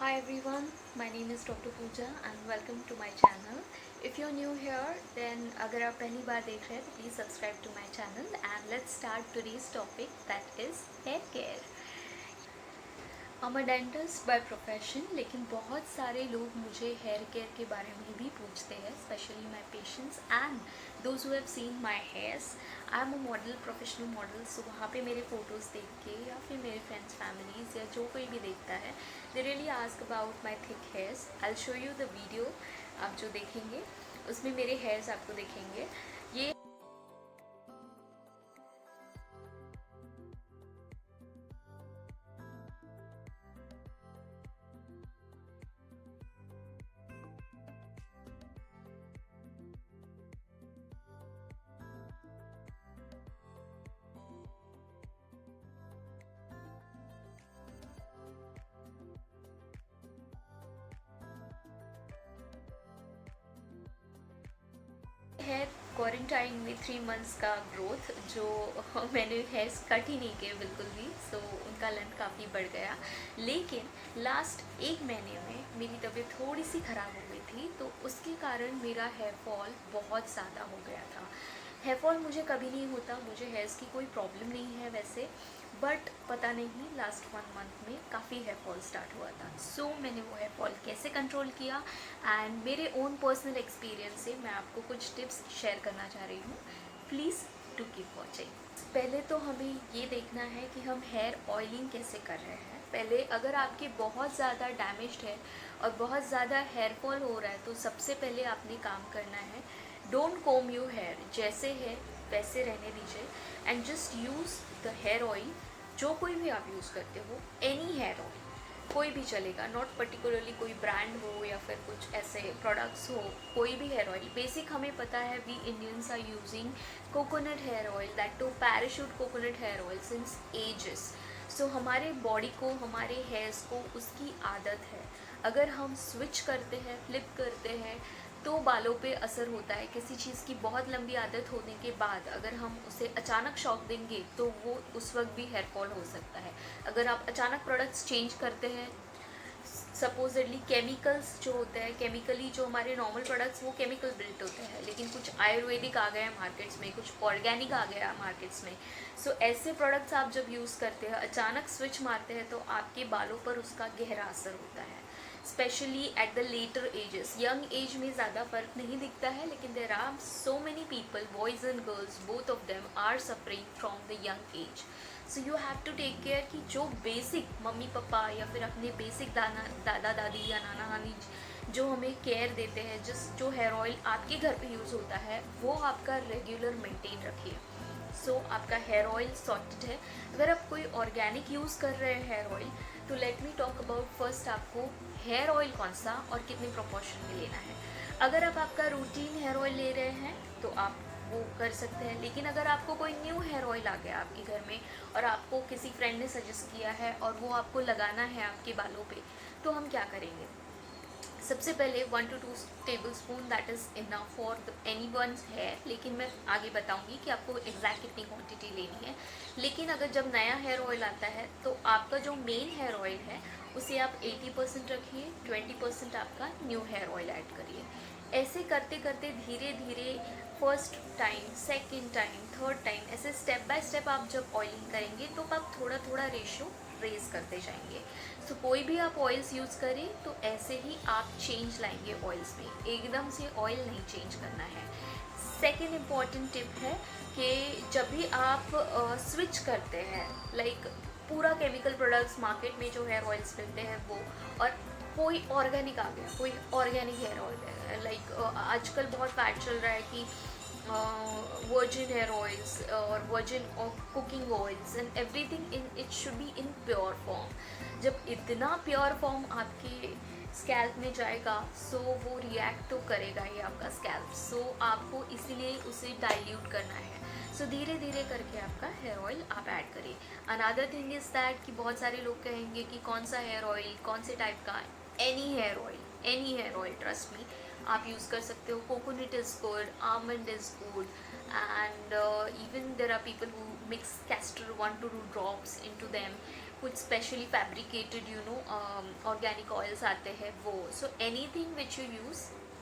Hi everyone, my name is Dr. Pooja and welcome to my channel. If you're new here, then अगर आप पहली बार देख रहे हैं तो please subscribe to my channel and let's start today's topic, that is hair care. I'm a dentist by profession, लेकिन बहुत सारे लोग मुझे हेयर केयर के बारे में भी पूछते हैं, specially my patients and those who have seen my hairs. I am a model, professional model, so वहाँ पे मेरे फ़ोटोज़ देख के या फिर मेरे फ्रेंड्स फैमिलीज़ या जो कोई भी देखता है, they really ask about my thick hairs. I will show you the video. आप जो देखेंगे उसमें मेरे हेयर्स आपको दिखेंगे. ये है क्वारंटाइन में 3 मंथ्स का ग्रोथ, जो मैंने हेयर्स कट ही नहीं किए बिल्कुल भी, सो उनका लेंथ काफ़ी बढ़ गया. लेकिन लास्ट 1 महीने में मेरी तबीयत थोड़ी सी ख़राब हो गई थी, तो उसके कारण मेरा हेयर फॉल बहुत ज़्यादा हो गया था. हेयर फॉल मुझे कभी नहीं होता, मुझे हेयर्स की कोई प्रॉब्लम नहीं है वैसे, बट पता नहीं लास्ट 1 मंथ में काफ़ी हेयर फॉल स्टार्ट हुआ था. सो मैंने वो हेयर फॉल कैसे कंट्रोल किया एंड मेरे ओन पर्सनल एक्सपीरियंस से मैं आपको कुछ टिप्स शेयर करना चाह रही हूँ. Please to keep watching. पहले तो हमें ये देखना है कि हम हेयर ऑयलिंग कैसे कर रहे हैं. पहले अगर आपके बहुत ज़्यादा डैमेज्ड है और बहुत ज़्यादा हेयर फॉल हो रहा है, तो सबसे पहले आपने काम करना है, डोंट कोम योर हेयर, जैसे है वैसे रहने दीजिए and just use the hair oil. जो कोई भी आप यूज़ करते हो, एनी हेयर ऑयल कोई भी चलेगा, नॉट पर्टिकुलरली कोई ब्रांड हो या फिर कुछ ऐसे प्रोडक्ट्स हो, कोई भी हेयर ऑयल. बेसिक हमें पता है we Indians are using coconut hair oil, that too Parachute coconut hair oil since ages. So हमारे बॉडी को, हमारे हेयर्स को उसकी आदत है. अगर हम स्विच करते हैं, फ्लिप करते हैं, तो बालों पे असर होता है. किसी चीज़ की बहुत लंबी आदत होने के बाद अगर हम उसे अचानक शॉक देंगे तो वो उस वक्त भी हेयर फॉल हो सकता है. अगर आप अचानक प्रोडक्ट्स चेंज करते हैं, सपोजडली केमिकल्स जो होते हैं, केमिकली जो हमारे नॉर्मल प्रोडक्ट्स वो केमिकल बिल्ट होते हैं, लेकिन कुछ आयुर्वेदिक आ गया मार्केट्स में, कुछ ऑर्गेनिक आ गया मार्केट्स में. सो ऐसे प्रोडक्ट्स आप जब यूज़ करते हैं, अचानक स्विच मारते हैं, तो आपके बालों पर उसका गहरा असर होता है, specially at the later ages. Young age में ज़्यादा फ़र्क नहीं दिखता है, लेकिन there are so many people, boys and girls, both of them are suffering from the young age. So you have to take care कि जो बेसिक मम्मी पापा या फिर अपने बेसिक दादा दादी या नाना नानी जो हमें केयर देते हैं, जिस जो हेयर ऑयल आपके घर पे यूज़ होता है, वो आपका रेगुलर मेंटेन रखिए. सो आपका हेयर ऑयल सॉर्टेड है. अगर आप कोई ऑर्गेनिक यूज़ कर रहे हैं हेयर ऑयल, तो let me talk about first आपको हेयर ऑयल कौन सा और कितने प्रोपोर्शन में लेना है. अगर आप आपका रूटीन हेयर ऑयल ले रहे हैं तो आप वो कर सकते हैं, लेकिन अगर आपको कोई न्यू हेयर ऑयल आ गया आपके घर में और आपको किसी फ्रेंड ने सजेस्ट किया है और वो आपको लगाना है आपके बालों पे, तो हम क्या करेंगे. सबसे पहले 1 to 2 tablespoon, that is enough for anyone's hair. लेकिन मैं आगे बताऊंगी कि आपको एग्जैक्ट कितनी क्वांटिटी लेनी है. लेकिन अगर जब नया हेयर ऑयल आता है, तो आपका जो मेन हेयर ऑयल है उसे आप 80% रखिए, 20% आपका न्यू हेयर ऑयल ऐड करिए. ऐसे करते करते धीरे धीरे first time, second time, third time, ऐसे स्टेप बाय स्टेप आप जब ऑयलिंग करेंगे तो आप थोड़ा थोड़ा रेशियो रेज करते जाएंगे. सो कोई भी आप ऑयल्स यूज़ करें तो ऐसे ही आप चेंज लाएंगे ऑयल्स में, एकदम से ऑयल नहीं चेंज करना है. सेकेंड इम्पॉर्टेंट टिप है कि जब भी आप स्विच करते हैं, लाइक पूरा केमिकल प्रोडक्ट्स मार्केट में जो हेयर ऑयल्स मिलते हैं वो, और कोई ऑर्गेनिक आ गया, कोई ऑर्गेनिक हेयर ऑयल है, लाइक आजकल बहुत फैट चल रहा है कि वर्जिन हेयर ऑयल्स और virgin cooking oils and everything in it should be in pure form. जब इतना प्योर फॉर्म आपके स्कैल्प में जाएगा, सो वो रिएक्ट तो करेगा ही आपका स्कैल्प. सो आपको इसीलिए उसे डाइल्यूट करना है. सो धीरे धीरे करके आपका हेयर ऑयल आप ऐड करिए. अनदर थिंग इज़ दैट कि बहुत सारे लोग कहेंगे कि कौन सा हेयर ऑयल, कौन से टाइप का. Any hair oil, any hair oil, trust me, आप यूज़ कर सकते हो. Coconut is good, almond is good, and even there are people who mix castor 1 to 2 drops into them. कुछ स्पेशली फैब्रिकेटेड ऑर्गेनिक ऑयल्स आते हैं वो. So anything which you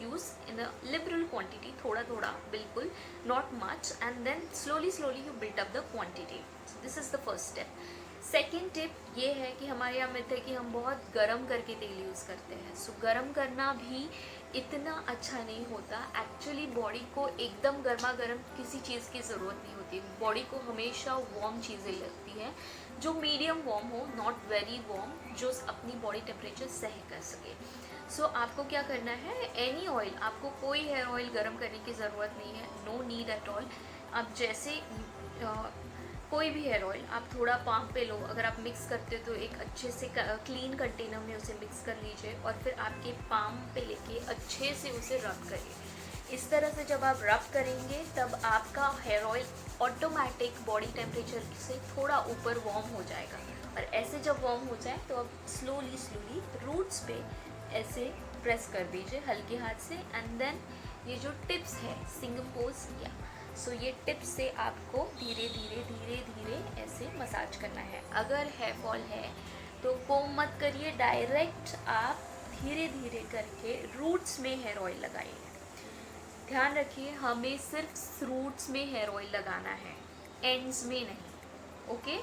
use in a liberal quantity, थोड़ा थोड़ा, बिल्कुल not much, and then slowly you built up the quantity. This is the first step. Second tip ये है कि हमारे यहाँ मिथ है कि हम बहुत गर्म करके तेल यूज़ करते हैं. सो गर्म करना भी इतना अच्छा नहीं होता. एक्चुअली बॉडी को एकदम गर्मा गर्म किसी चीज़ की ज़रूरत नहीं होती. बॉडी को हमेशा वार्म चीज़ें लगती हैं, जो मीडियम वार्म हो, नॉट वेरी वार्म, जो अपनी बॉडी टेम्परेचर सह कर सके. सो आपको क्या करना है, एनी ऑयल, आपको कोई हेयर ऑयल गर्म करने की ज़रूरत नहीं है, नो नीड एट ऑल. आप जैसे कोई भी हेयर ऑयल आप थोड़ा पाम पे लो, अगर आप मिक्स करते हो तो एक अच्छे से क्लीन कंटेनर में उसे मिक्स कर लीजिए और फिर आपके पाम पे लेके अच्छे से उसे रब करिए. इस तरह से जब आप रब करेंगे तब आपका hair oil automatic body temperature से थोड़ा ऊपर वार्म हो जाएगा. और ऐसे जब वार्म हो जाए तो आप स्लोली रूट्स पे ऐसे प्रेस कर दीजिए हल्के हाथ से. एंड देन ये जो टिप्स है सिंगापोर्स या सो ये टिप्स से आपको धीरे धीरे ऐसे मसाज करना है. अगर हेयर फॉल है तो कोम मत करिए, डायरेक्ट आप धीरे धीरे करके रूट्स में हेयर ऑयल लगाइए. ध्यान रखिए, हमें सिर्फ रूट्स में हेयर ऑयल लगाना है, एंड्स में नहीं. ओके,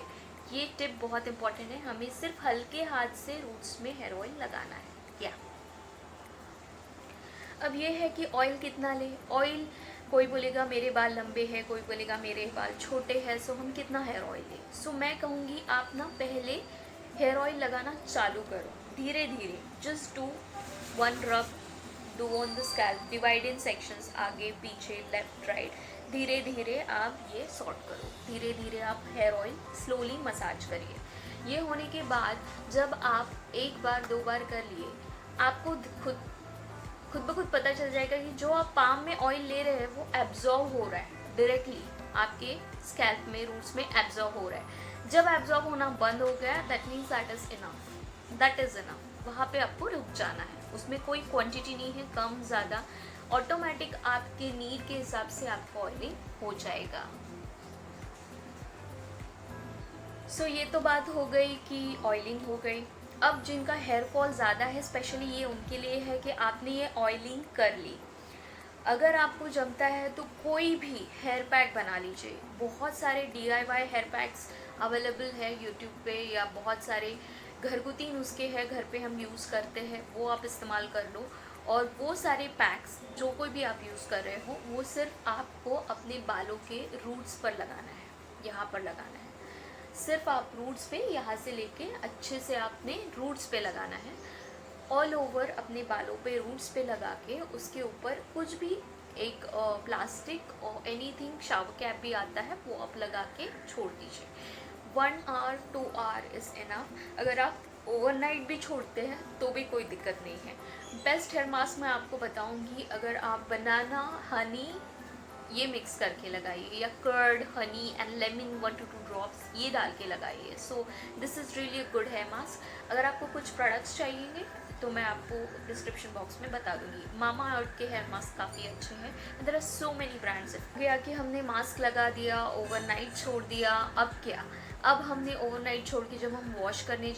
ये टिप बहुत इंपॉर्टेंट है. हमें सिर्फ हल्के हाथ से रूट्स में हेयर ऑयल लगाना है. या अब ये है कि ऑयल कितना लें. ऑयल, कोई बोलेगा मेरे बाल लंबे हैं, कोई बोलेगा मेरे बाल छोटे हैं, सो हम कितना हेयर ऑयल लें. सो मैं कहूँगी आप ना पहले हेयर ऑयल लगाना चालू करो धीरे धीरे. जस्ट डू वन रब, do on the scalp, divide in sections, आगे पीछे लेफ्ट राइट. धीरे धीरे आप ये सॉर्ट करो. धीरे धीरे आप हेयर ऑयल स्लोली मसाज करिए. ये होने के बाद जब आप एक बार दो बार कर लिए, आपको खुद ब खुद पता चल जाएगा कि जो आप पाम में ऑयल ले रहे हैं वो एब्जॉर्ब हो रहा है, डायरेक्टली आपके स्कैल्प में, रूट्स में एब्जॉर्ब हो रहा है. जब एब्जॉर्ब होना बंद हो गया, that means that is enough. वहाँ पे आपको रुक जाना है. उसमें कोई क्वांटिटी नहीं है, कम ज़्यादा, ऑटोमेटिक आपके नीड के हिसाब से आपको ऑयलिंग हो जाएगा. सो ये तो बात हो गई कि ऑयलिंग हो गई. अब जिनका हेयर फॉल ज़्यादा है, स्पेशली ये उनके लिए है कि आपने ये ऑयलिंग कर ली. अगर आपको जमता है तो कोई भी हेयर पैक बना लीजिए. बहुत सारे DIY हेयर पैक्स अवेलेबल है यूट्यूब पे, या बहुत सारे घरगुती नुस्खे हैं घर पे हम यूज़ करते हैं, वो आप इस्तेमाल कर लो. और वो सारे पैक्स जो कोई भी आप यूज़ कर रहे हो, वो सिर्फ आपको अपने बालों के रूट्स पर लगाना है, यहाँ पर लगाना है. सिर्फ आप रूट्स पे, यहाँ से लेके अच्छे से आपने रूट्स पे लगाना है. ऑल ओवर अपने बालों पे रूट्स पे लगा के उसके ऊपर कुछ भी एक प्लास्टिक और एनीथिंग, शावर कैप भी आता है, वो आप लगा के छोड़ दीजिए. 1 आवर 2 आवर इज़ इनफ. अगर आप ओवरनाइट भी छोड़ते हैं तो भी कोई दिक्कत नहीं है. बेस्ट हेयर मास्क मैं आपको बताऊंगी, अगर आप बनाना हनी ये मिक्स करके लगाइए, या curd, honey and lemon 1 to 2 drops ये डाल के लगाइए. So this is really good hair mask. अगर आपको कुछ प्रोडक्ट्स चाहिए तो मैं आपको डिस्क्रिप्शन बॉक्स में बता दूँगी. मामा अर्थ के हेयर मास्क काफ़ी अच्छे हैं. There are so many brands. गया कि हमने मास्क लगा दिया, ओवरनाइट छोड़ दिया, अब क्या. अब हमने ओवरनाइट छोड़ के जब हम वॉश करने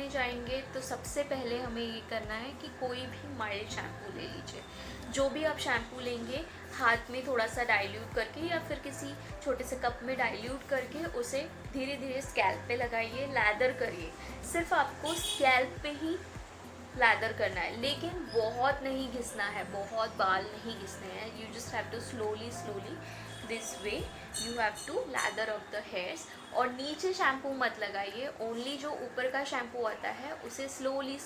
जाएंगे तो सबसे पहले हमें ये करना है कि कोई भी माइल्ड शैम्पू ले लीजिए. जो भी आप शैम्पू लेंगे, हाथ में थोड़ा सा डाइल्यूट करके या फिर किसी छोटे से कप में डाइल्यूट करके उसे धीरे धीरे स्कैल्प पे लगाइए, लैदर करिए. सिर्फ आपको स्कैल्प पे ही लैदर करना है, लेकिन बहुत नहीं घिसना है, बहुत बाल नहीं घिसने हैं. You just have to slowly this way you have to lather up the hairs. और नीचे शैम्पू मत लगाइए, ओनली जो ऊपर का शैम्पू आता है उसे स्लोली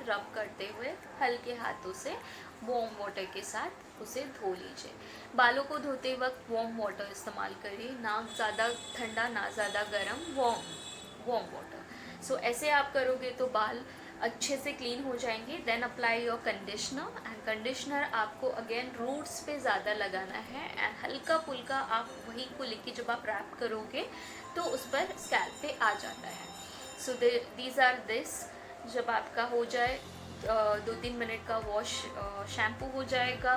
रब करते हुए हल्के हाथों से वार्म वाटर के साथ उसे धो लीजिए. बालों को धोते वक्त वार्म वाटर इस्तेमाल करिए, ना ज़्यादा ठंडा ना ज़्यादा गर्म, वार्म वाटर. सो ऐसे आप करोगे तो बाल अच्छे से क्लीन हो जाएंगे. Then apply your conditioner, and conditioner आपको अगेन रूट्स पे ज़्यादा लगाना है. एंड हल्का फुल्का आप वही को लेके जब आप रैप करोगे तो उस पर स्कैल्प पे आ जाता है. So these are this. जब आपका हो जाए 2-3 मिनट का वॉश, शैम्पू हो जाएगा,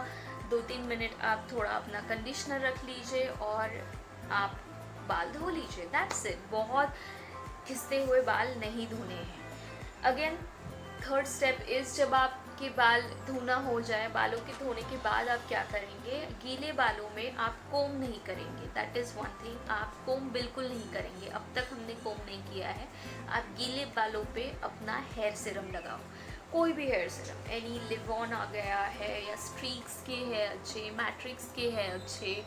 2-3 मिनट आप थोड़ा अपना कंडीशनर रख लीजिए और आप बाल धो लीजिए. That's it. बहुत खिसते हुए बाल नहीं धोने हैं। अगेन थर्ड स्टेप इज़, जब आपके बाल धोना हो जाए, बालों के धोने के बाद आप क्या करेंगे, गीले बालों में आप कोम नहीं करेंगे। दैट इज़ वन थिंग, आप कोम बिल्कुल नहीं करेंगे। अब तक हमने कोम नहीं किया है। आप गीले बालों पे अपना हेयर सीरम लगाओ, कोई भी हेयर सीरम, एनी लिवॉन आ गया है, या स्ट्रीक्स के है अच्छे, मैट्रिक्स के है अच्छे,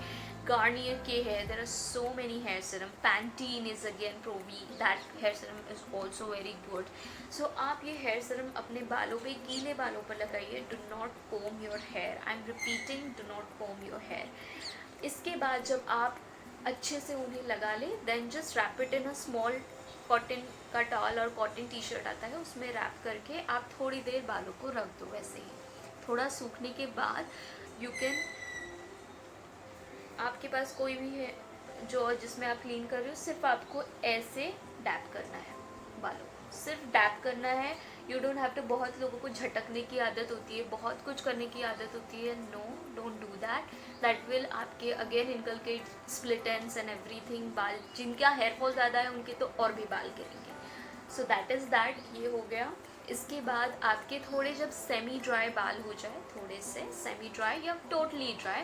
गार्नियर के है, there are so many hair serum, Pantene is again Pro V, that hair serum is also very good. So आप ये हेयर सीरम अपने बालों पे, गीले बालों पर लगाइए। Do not comb your hair, I am repeating, do not comb your hair. इसके बाद जब आप अच्छे से उन्हें लगा लें, then just wrap it in a small cotton का टॉवल और कॉटन टी शर्ट आता है, उसमें रैप करके आप थोड़ी देर बालों को रख दो। वैसे ही थोड़ा सूखने के बाद यू कैन, आपके पास कोई भी है जो जिसमें आप क्लीन कर रहे हो, सिर्फ आपको ऐसे डैप करना है बालों को, सिर्फ डैप करना है। यू डोंट हैव टू, बहुत लोगों को झटकने की आदत होती है, बहुत कुछ करने की आदत होती है। No, don't do that, that will आपके again inculcate split ends and everything. बाल जिनका हेयर फॉल ज़्यादा है उनके तो और भी बाल गिरेंगे। सो दैट इज़ दैट, ये हो गया। इसके बाद आपके थोड़े जब सेमी ड्राई बाल हो जाए, थोड़े से सेमी ड्राई या टोटली ड्राई,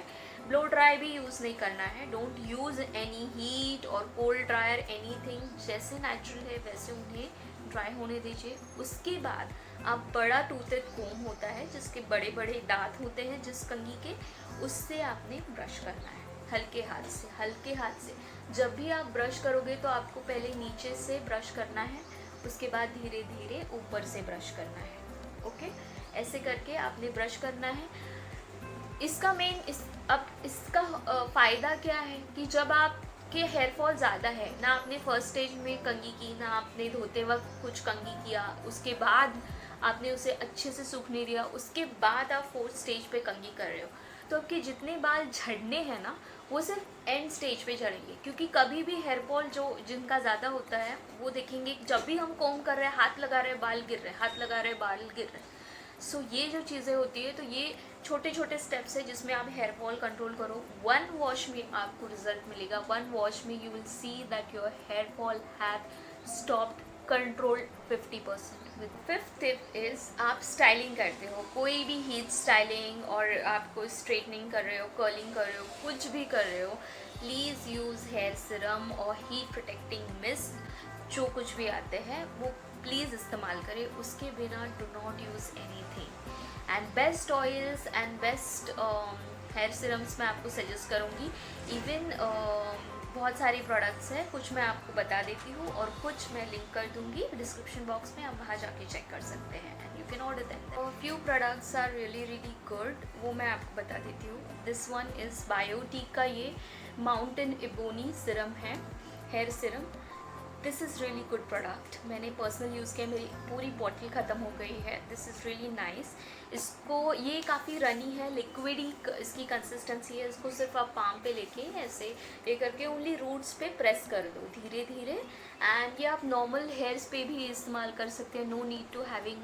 ब्लो ड्राई भी यूज़ नहीं करना है। डोंट यूज़ एनी हीट और कोल्ड ड्रायर, एनीथिंग। जैसे नेचुरल है वैसे उन्हें ड्राई होने दीजिए। उसके बाद आप बड़ा टूथेड कोम होता है, जिसके बड़े बड़े दांत होते हैं जिस कंघी के, उससे आपने ब्रश करना है हल्के हाथ से, हल्के हाथ से। जब भी आप ब्रश करोगे तो आपको पहले नीचे से ब्रश करना है, उसके बाद धीरे धीरे ऊपर से ब्रश करना है। ओके, ऐसे करके आपने ब्रश करना है। इसका मेन अब इसका फ़ायदा क्या है कि जब आपके हेयर फॉल ज़्यादा है, ना आपने फर्स्ट स्टेज में कंघी की, ना आपने धोते वक्त कुछ कंघी किया, उसके बाद आपने उसे अच्छे से सूखने दिया, उसके बाद आप फोर्थ स्टेज पे कंघी कर रहे हो, तो आपके जितने बाल झड़ने हैं ना, वो सिर्फ एंड स्टेज पे झड़ेंगे। क्योंकि कभी भी हेयर फॉल जो जिनका ज़्यादा होता है वो देखेंगे, जब भी हम कोम कर रहे हैं, हाथ लगा रहे हैं, बाल गिर रहे हैं, हाथ लगा रहे हैं, बाल गिर रहे हैं। सो ये जो चीज़ें होती है, तो ये छोटे छोटे स्टेप्स है जिसमें आप हेयर फॉल कंट्रोल करो। वन वॉश में आपको रिजल्ट मिलेगा। वन वॉश में you will see that your hair fall have stopped, control 50%। With fifth tip is, आप स्टाइलिंग करते हो, कोई भी हीट स्टाइलिंग, और आपको स्ट्रेटनिंग कर रहे हो, कर्लिंग कर रहे हो, कुछ भी कर रहे हो, प्लीज़ यूज़ हेयर सीरम और हीट प्रोटेक्टिंग मिस्ट, जो कुछ भी आते हैं वो प्लीज़ इस्तेमाल करें। उसके बिना do not use anything. And best oils and best hair serums मैं आपको सजेस्ट करूँगी। इवन बहुत सारी प्रोडक्ट्स हैं, कुछ मैं आपको बता देती हूँ और कुछ मैं लिंक कर दूँगी डिस्क्रिप्शन बॉक्स में, आप वहाँ जाके चेक कर सकते हैं and you can order them. Few products are really good, वो मैं आपको बता देती हूँ। दिस वन इज़ बायोटीक का ये माउंटेन इबोनी सीरम है, hair serum. This is really good product, मैंने पर्सनल यूज़ किया, मेरी पूरी बॉटल ख़त्म हो गई है। This is really nice. इसको, ये काफ़ी रनी है, लिक्विड ही इसकी कंसिस्टेंसी है। इसको सिर्फ आप पाम पे लेके ऐसे ये करके ओनली रूट्स पे प्रेस कर दो धीरे धीरे, एंड ये आप नॉर्मल हेयर्स पे भी इस्तेमाल कर सकते हैं। नो नीड टू हैविंग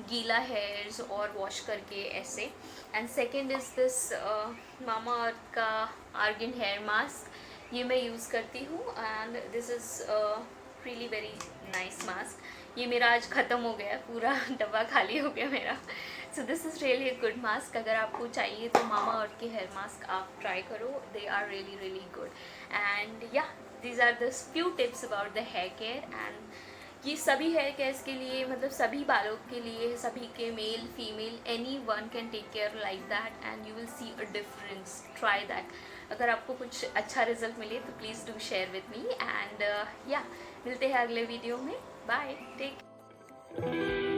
गीला हेयर्स और वॉश करके ऐसे। एंड सेकेंड इज़ दिस मामा अर्थ का आर्गन हेयर मास्क, ये मैं यूज़ करती हूँ and this is really very nice mask. ये मेरा आज ख़त्म हो गया, पूरा डब्बा खाली हो गया मेरा। सो this is really a good mask. अगर आपको चाहिए तो मामा अर्थ के हेयर मास्क आप ट्राई करो, they are really good. And yeah, these are the few tips about the hair care. And ये सभी हेयर केयर्स के लिए, मतलब सभी बालों के लिए, सभी के, male female, anyone can take care like that and you will see a difference. Try that. अगर आपको कुछ अच्छा रिजल्ट मिले तो please do share with me and या, मिलते हैं अगले वीडियो में। Bye, take.